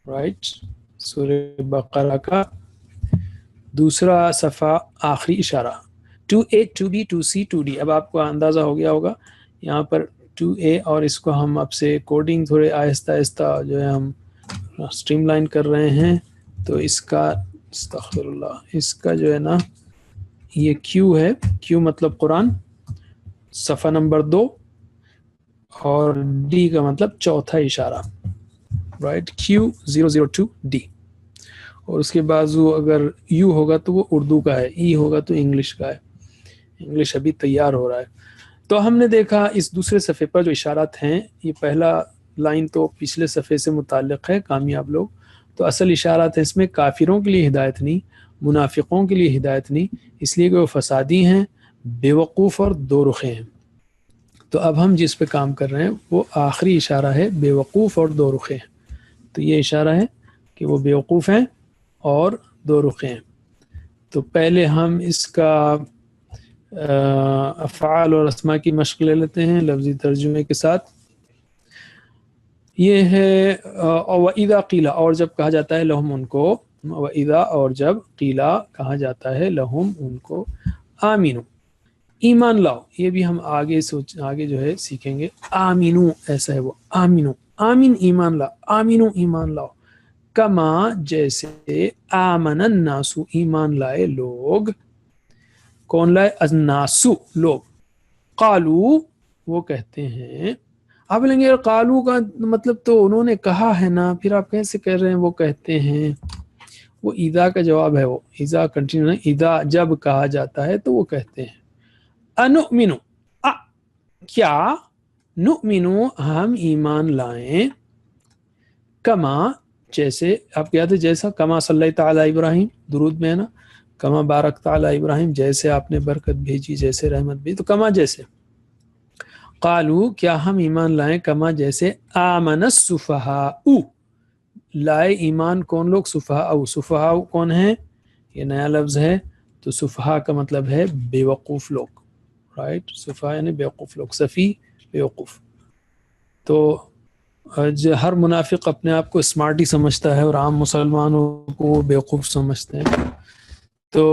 Right, سورہ بقرہ کا دوسرا صفحہ آخری اشارہ 2A 2B 2C 2D. اب آپ کو اندازہ ہو گیا ہوگا یہاں پر 2A، اور اس کو ہم اب سے کوڈنگ تھوڑے آہستہ آہستہ جو ہے ہم اسٹریم لائن کر رہے ہیں. تو اس کا استغفر اللہ، اس کا جو ہے نا یہ Q ہے، Q مطلب قرآن، صفحہ نمبر 2، اور D کا مطلب چوتھا اشارہ، رائٹ، Q002D. اور اس کے بازو اگر U ہوگا تو وہ اردو کا ہے، E ہوگا تو انگلش کا ہے. انگلش ابھی تیار ہو رہا ہے. تو ہم نے دیکھا اس دوسرے صفحے پر جو اشارات ہیں، یہ پہلا لائن تو پچھلے صفحے سے متعلق ہے، کامیاب لوگ. تو اصل اشارات ہیں اس میں کافروں کے لیے ہدایت نہیں، منافقوں کے لیے ہدایت نہیں، اس لیے کہ وہ فسادی ہیں، بے وقوف اور دو رخے ہیں. تو اب ہم جس پہ کام کر رہے ہیں وہ آخری اشارہ ہے، بے وقوف اور دو رخے ہیں. تو یہ اشارہ ہے کہ وہ بے وقوف ہیں اور دو رخے ہیں. تو پہلے ہم اس کا افعال اور اسماء کی مشق لے لیتے ہیں لفظی ترجمے کے ساتھ. یہ ہے وَإِذَا قِيلَ، اور جب کہا جاتا ہے لہم ان کو، وَإِذَا اور جب قیلا کہا جاتا ہے لہم ان کو، آمینو ایمان لاؤ. یہ بھی ہم آگے جو ہے سیکھیں گے. آمینو ایسا ہے وہ، آمینو آمین ایمان لا، آمینو ایمان لاؤ. کما جیسے آمن الناس ایمان لائے لوگ. کون لائے؟ الناسو لوگ. قالو وہ کہتے ہیں. آپ بولیں گے قالو کا مطلب تو انہوں نے کہا ہے نا، پھر آپ کیسے کہہ رہے ہیں وہ کہتے ہیں؟ وہ اذا کا جواب ہے، وہ اذا کنٹینیو ہے، اذا جب کہا جاتا ہے تو وہ کہتے ہیں. انؤمنو کیا، نؤمنو ہم ایمان لائیں، کما جیسے آپ یاد ہے جیسا، کما صلی تعالی ابراہیم درود میں ہے نا، کما بارک تعالی ابراہیم، جیسے آپ نے برکت بھیجی، جیسے رحمت بھیجی، تو کما جیسے. قالو کیا ہم ایمان لائیں، کما جیسے آمن السفہاء لائے ایمان کون لوگ؟ سفہاء. سفہاء کون ہیں؟ یہ نیا لفظ ہے. تو سفہاء کا مطلب ہے بے وقوف لوگ، رائٹ. سفہاء یعنی بے وقوف لوگ، سفی بے وقوف. تو ہر منافق اپنے آپ کو اسمارٹ ہی سمجھتا ہے اور عام مسلمانوں کو بے وقوف سمجھتے ہیں. تو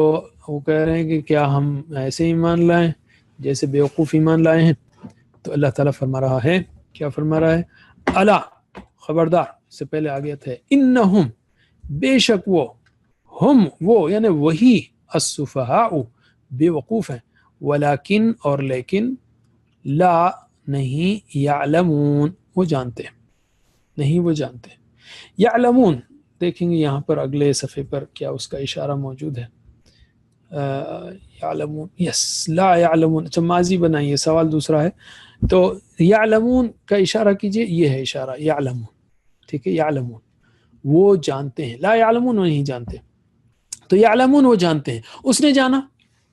وہ کہہ رہے ہیں کہ کیا ہم ایسے ایمان لائیں جیسے بے وقوف ایمان لائے ہیں؟ تو اللہ تعالیٰ فرما رہا ہے، کیا فرما رہا ہے؟ الا خبردار، سے پہلے آگے تھے، انہم بے شک وہ، ہم وہ یعنی وہی، السفہاء بے وقوف ہیں، ولیکن اور لیکن، لا نہیں، یعلمون وہ جانتے ہیں، نہیں وہ جانتے. یعلمون دیکھیں گے یہاں پر اگلے صفحے پر کیا اس کا اشارہ موجود ہے. یعلمون، یس، لا یعلمون. اچھا ماضی بنائیے، سوال دوسرا ہے. تو یعلمون کا اشارہ کیجئے، یہ ہے اشارہ، یعلمون، ٹھیک ہے. یعلمون وہ جانتے ہیں، لا یعلمون وہ نہیں جانتے. تو یعلمون وہ جانتے ہیں. اس نے جانا،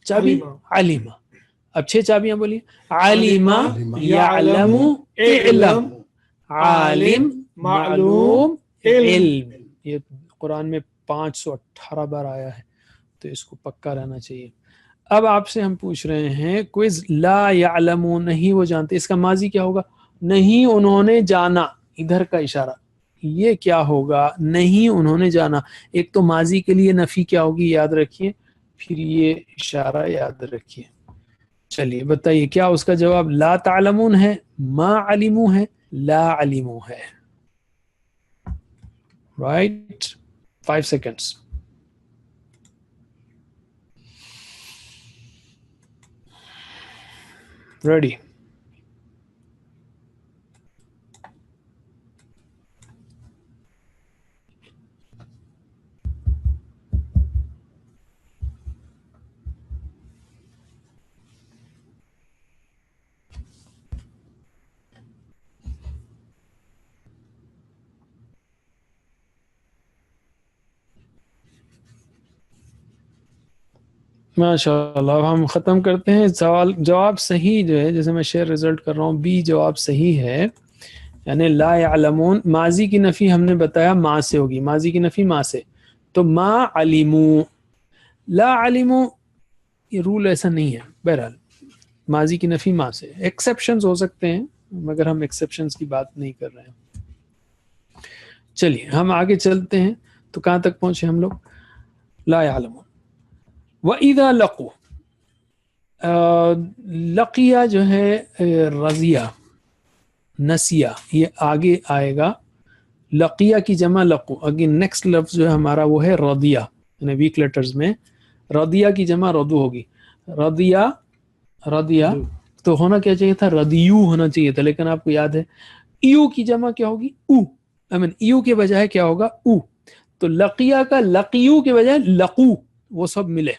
چابی علیمہ. اب 6 چابیاں بولیے. علیمہ، یعلم، علم، عالم، معلوم، علم. یہ قرآن میں 518 بار آیا ہے، تو اس کو پکا رہنا چاہیے. اب آپ سے ہم پوچھ رہے ہیں کوئز، لا یعلمون نہیں وہ جانتے، اس کا ماضی کیا ہوگا؟ نہیں انہوں نے جانا. ادھر کا اشارہ یہ کیا ہوگا؟ نہیں انہوں نے جانا. ایک تو ماضی کے لیے نفی کیا ہوگی یاد رکھیے، پھر یہ اشارہ یاد رکھیے. چلیے بتائیے کیا اس کا جواب لا تعلمون ہے، ما علمو ہے، لا علمو ہے. رائٹ. 5 seconds. ریڈی. ماشاء اللہ. اب ہم ختم کرتے ہیں. سوال جواب صحیح جو ہے، جیسے میں شیئر رزلٹ کر رہا ہوں، بی جواب صحیح ہے. یعنی لا یعلمون، ماضی کی نفی ہم نے بتایا ما سے ہوگی، ماضی کی نفی ما سے. تو ما علمو، لا علمو، یہ رول ایسا نہیں ہے. بہرحال ماضی کی نفی ما سے، ایکسیپشنز ہو سکتے ہیں مگر ہم ایکسیپشنز کی بات نہیں کر رہے ہیں. چلیے ہم آگے چلتے ہیں. تو کہاں تک پہنچے ہم لوگ؟ لا یعلمون. وَإِذَا لَقُوا لقیہ جو ہے رضیہ نسیہ یہ آگے آئے گا. لقیہ کی جمع لقو. اگین نیکسٹ لفظ جو ہے ہمارا وہ ہے رضیہ، یعنی ویک لیٹرز میں رضیہ کی جمع ردو ہوگی. رضیہ تو ہونا کیا چاہیے تھا؟ ردیو ہونا چاہیے تھا، لیکن آپ کو یاد ہے ایو کی جمع کیا ہوگی؟ او. ایو کے بجائے کیا ہوگا؟ او. تو لقیہ کا لقیو کے بجائے لقو، وہ سب ملے.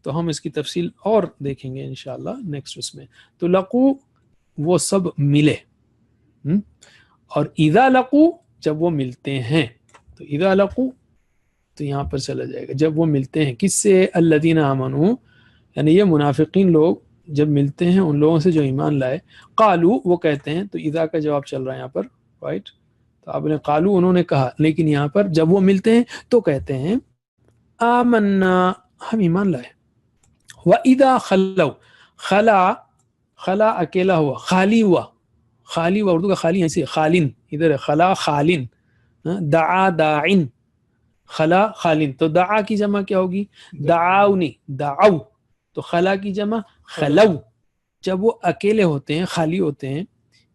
تو ہم اس کی تفصیل اور دیکھیں گے انشاءاللہ نیکسٹ اس میں. تو لقو وہ سب ملے. اور اذا لقو جب وہ ملتے ہیں. تو اذا لقو تو یہاں پر چلا جائے گا جب وہ ملتے ہیں کس سے؟ الذین آمنوا، یعنی یہ منافقین لوگ جب ملتے ہیں ان لوگوں سے جو ایمان لائے. قالو وہ کہتے ہیں. تو اذا کا جواب چل رہا ہے یہاں پر، رائٹ. تو آپ نے قالو انہوں نے کہا، لیکن یہاں پر جب وہ ملتے ہیں تو کہتے ہیں آمنا ہم ایمان لائے. وَإِذَا خَلَّوْا خلا اکیلا ہوا، خالی ہوا. خالی ہوا اردو کا خالی ایسے خالن، ادھر خلا خالن. دعا داعن، خلا خالن. تو دعا کی جمع کیا ہوگی؟ دعاونی دعو. تو خلا کی جمع خلو. جب وہ اکیلے ہوتے ہیں خالی ہوتے ہیں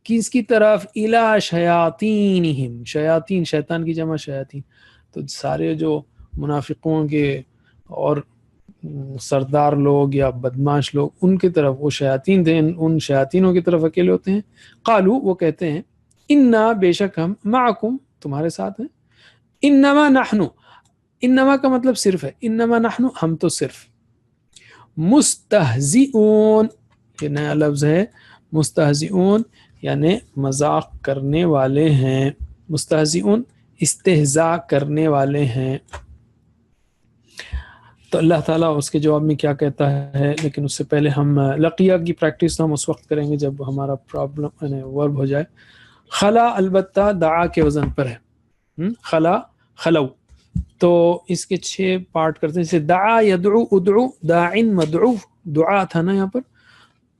کس کی طرف؟ الی شیاطینہم. شیاطین شیطان کی جمع شیاطین. تو سارے جو منافقوں کے اور سردار لوگ یا بدماش لوگ ان کی طرف وہ شیاطین تھے، ان شیاطینوں کی طرف اکیلے ہوتے ہیں. قالو وہ کہتے ہیں انا بے شک ہم معکم تمہارے ساتھ ہیں. انما نحن، انما کا مطلب صرف ہے، انما نحن ہم تو صرف. مستہزئون یہ نیا لفظ ہے. مستہزئون یعنی مذاق کرنے والے ہیں. مستہزئون استہزاء کرنے والے ہیں. تو اللہ تعالیٰ اس کے جواب میں کیا کہتا ہے، لیکن اس سے پہلے ہم لقیہ کی پریکٹس ہم اس وقت کریں گے جب ہمارا پرابلم یعنی ورب ہو جائے. خلا البتہ دعا کے وزن پر ہے. خلا خلو. تو اس کے 6 پارٹ کرتے ہیں. جیسے دعا یدعو ادعو داعن مدعو، دعا تھا نا یہاں پر.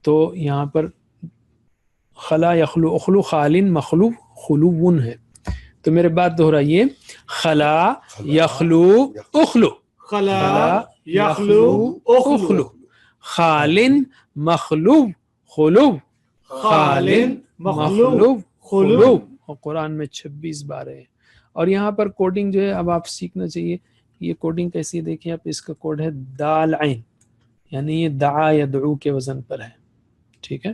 تو یہاں پر خلا یخلو اخلو خالن مخلو خلوون ہے. تو میرے بات دہرائیے، خلا یخلو اخلو، خلا یخلو اخلو، خالن مخلوب خلوب، خالن مخلوب خلوب. اور قرآن میں 26 بار ہے. اور یہاں پر کوڈنگ جو ہے اب آپ سیکھنا چاہیے. یہ کوڈنگ کیسی ہے دیکھیں آپ. اس کا کوڈ ہے دال عین، یعنی یہ دعا یدعو کے وزن پر ہے. ٹھیک ہے،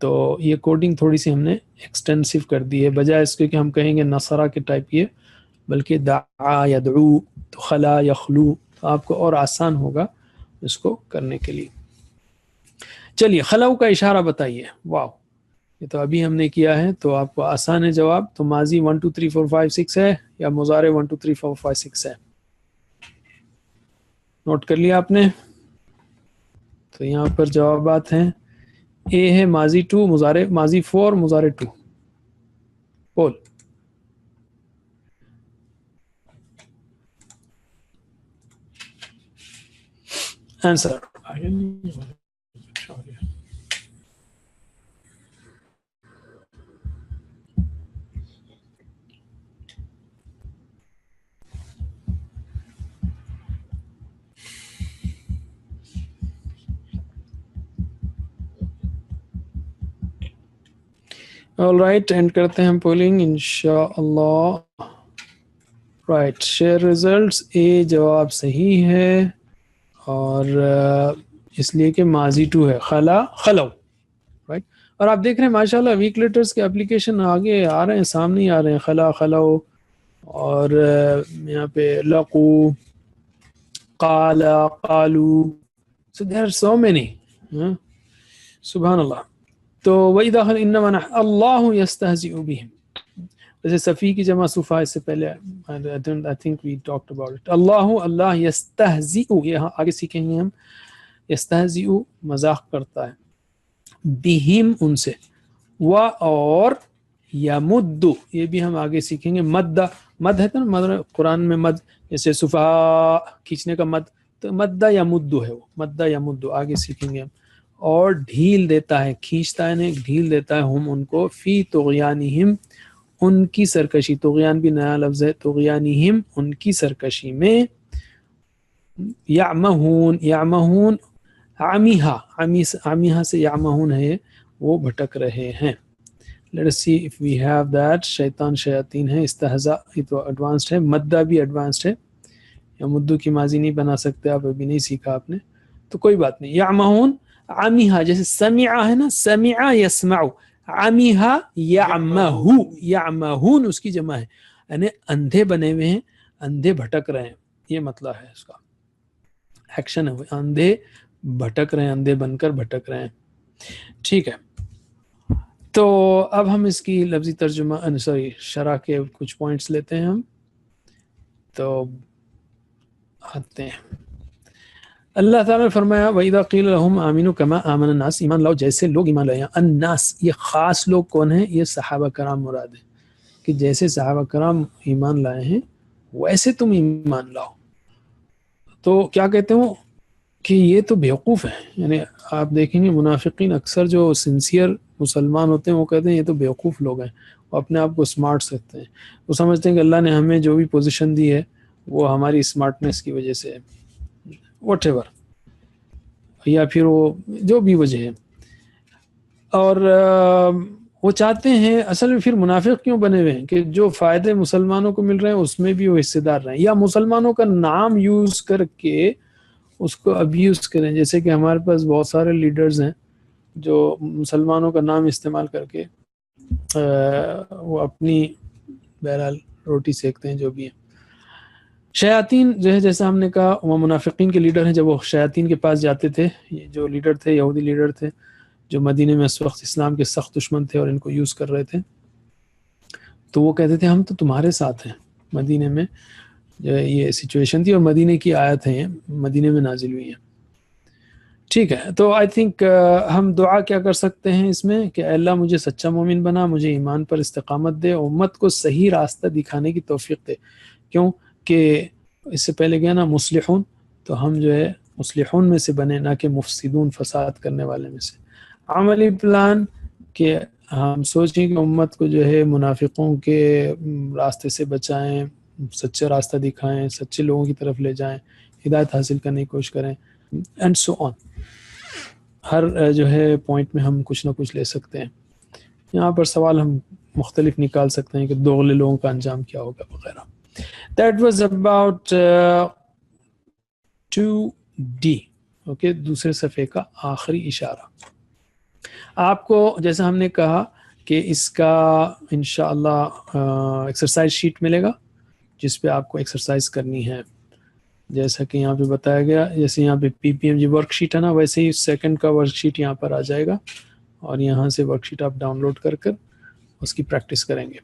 تو یہ کوڈنگ تھوڑی سی ہم نے ایکسٹینسو کر دی ہے، بجائے اس کے کہ ہم کہیں گے نصرہ کے ٹائپ یہ، بلکہ دعا یدعو. تو خلا یخلو، تو آپ کو اور آسان ہوگا اس کو کرنے کے لیے. چلیے خلو کا اشارہ بتائیے. واو، یہ تو ابھی ہم نے کیا ہے تو آپ کو آسان ہے جواب. تو ماضی 1 2 3 4 5 6 ہے یا مضارع 1 2 3 4 5 6 ہے؟ نوٹ کر لیا آپ نے؟ تو یہاں پر جوابات ہیں. اے ہے ماضی 2 مضارع، ماضی 4 مضارع 2. بول. آنسر. آل رائٹ، اینڈ کرتے ہیں ہم پولنگ انشاءاللہ. Right, share results. اے جواب صحیح ہے، اور اس لیے کہ ماضی 2 ہے. خلا خلو، رائٹ. اور آپ دیکھ رہے ہیں ماشاءاللہ ویک لیٹرز کے اپلیکیشن آگے آ رہے ہیں، سامنے ہی آ رہے ہیں. خلا خلو، اور یہاں پہ لقو، قال قالو. So there are so many. سبحان اللہ. تو وَإِذَا خَلَ إِنَّمَا نَحْنُ اللَّهُ يَسْتَهْزِئُ بِهِمْ. جیسے صفی کی جمع صفا، اس سے پہلے I think we talked about it. اللہ یستہزئ، یہ آگے سیکھیں گے ہم. یستہزئ مذاق کرتا ہے، بہم ان سے، و اور یمد، یہ بھی ہم آگے سیکھیں گے. مد مد ہے نا قرآن میں مد، جیسے صفا کھینچنے کا مد، تو مد یمد ہے وہ، مد یمد آگے سیکھیں گے ہم. اور ڈھیل دیتا ہے، کھینچتا ہے نا، ڈھیل دیتا ہے ہم ان کو، فی طغیانہم ان کی سرکشی، طغیان بھی نیا لفظ ہے، طغیانہم ان کی سرکشی میں، یعمہون، یعمہون عمیہا، عمیہا سے یعمہون ہے، وہ بھٹک رہے ہیں. Let us see if we have that. شیطان شیاطین ہے، استہزاء یہ تو ایڈوانسڈ ہے، مدہ بھی ایڈوانسڈ ہے، یا مدو کی ماضی نہیں بنا سکتے آپ، ابھی نہیں سیکھا آپ نے تو کوئی بات نہیں. یعمہون عمیہا، جیسے سمع ہے نا، سمع یسمع، عمیہا یعمہو، یعمہون اس کی جمع ہے، یعنی اندھے بنے ہوئے ہیں، اندھے بھٹک رہے ہیں، یہ مطلب ہے اس کا ایکشن ہے، اندھے بھٹک رہے ہیں، اندھے بن کر بھٹک رہے ہیں. ٹھیک ہے، تو اب ہم اس کی لفظی ترجمہ شرح کے کچھ پوائنٹس لیتے ہیں ہم. تو آتے ہیں، اللہ تعالیٰ نے فرمایا وَإِذَا قِيلَ لَهُمْ آمِنُوا كَمَا آمَنَ النَّاسِ، ایمان لاؤ جیسے لوگ ایمان لائے ہیں. الناس یہ خاص لوگ کون ہیں؟ یہ صحابہ کرام مراد ہے، کہ جیسے صحابہ کرام ایمان لائے ہیں ویسے تم ایمان لاؤ. تو کیا کہتے ہوں کہ یہ تو بیوقوف ہیں، یعنی آپ دیکھیں گے منافقین اکثر جو سنسیئر مسلمان ہوتے ہیں وہ کہتے ہیں یہ تو بیوقوف لوگ ہیں، وہ اپنے آپ کو اسمارٹ سمجھتے ہیں، وہ سمجھتے ہیں کہ اللہ نے ہمیں جو بھی پوزیشن دی ہے وہ ہماری اسمارٹنس کی وجہ سے ہے، واٹ ایور، یا پھر وہ جو بھی وجہ ہے. اور وہ چاہتے ہیں اصل میں، پھر منافق کیوں بنے ہوئے ہیں کہ جو فائدے مسلمانوں کو مل رہے ہیں اس میں بھی وہ حصے دار رہیں، یا مسلمانوں کا نام یوز کر کے اس کو ابیوز کریں. جیسے کہ ہمارے پاس بہت سارے لیڈرز ہیں جو مسلمانوں کا نام استعمال کر کے وہ اپنی بہرحال روٹی سیکتے ہیں، جو بھی ہیں. شیاطین جو ہے، جیسا ہم نے کہا وہ منافقین کے لیڈر ہیں. جب وہ شیاطین کے پاس جاتے تھے، یہ جو لیڈر تھے یہودی لیڈر تھے جو مدینے میں اس وقت اسلام کے سخت دشمن تھے اور ان کو یوز کر رہے تھے، تو وہ کہتے تھے ہم تو تمہارے ساتھ ہیں. مدینے میں یہ سچویشن تھی اور مدینے کی آیت ہیں، مدینے میں نازل ہوئی ہیں. ٹھیک ہے، تو آئی تھنک ہم دعا کیا کر سکتے ہیں اس میں کہ اے اللہ مجھے سچا مومن بنا، مجھے ایمان پر استقامت دے، امت کو صحیح راستہ دکھانے کی توفیق دے. کیوں کہ اس سے پہلے گیا نا مصلحون، تو ہم جو ہے مصلحون میں سے بنے، نہ کہ مفسدون فساد کرنے والے میں سے. عملی پلان کہ ہم سوچیں کہ امت کو جو ہے منافقوں کے راستے سے بچائیں، سچے راستہ دکھائیں، سچے لوگوں کی طرف لے جائیں، ہدایت حاصل کرنے کی کوشش کریں، اینڈ سو آن. ہر جو ہے پوائنٹ میں ہم کچھ نہ کچھ لے سکتے ہیں. یہاں پر سوال ہم مختلف نکال سکتے ہیں کہ دوغلے لوگوں کا انجام کیا ہوگا وغیرہ. That was about 2D. Okay, دوسرے صفحے کا آخری اشارہ. آپ کو جیسا ہم نے کہا کہ اس کا انشاءاللہ ایکسرسائز شیٹ ملے گا جس پہ آپ کو ایکسرسائز کرنی ہے، جیسا کہ یہاں پہ بتایا گیا. جیسے یہاں پہ PPMG ورک شیٹ ہے نا، ویسے ہی سیکنڈ کا ورک شیٹ یہاں پر آ جائے گا، اور یہاں سے ورک شیٹ آپ ڈاؤن لوڈ کر اس کی پریکٹس کریں گے.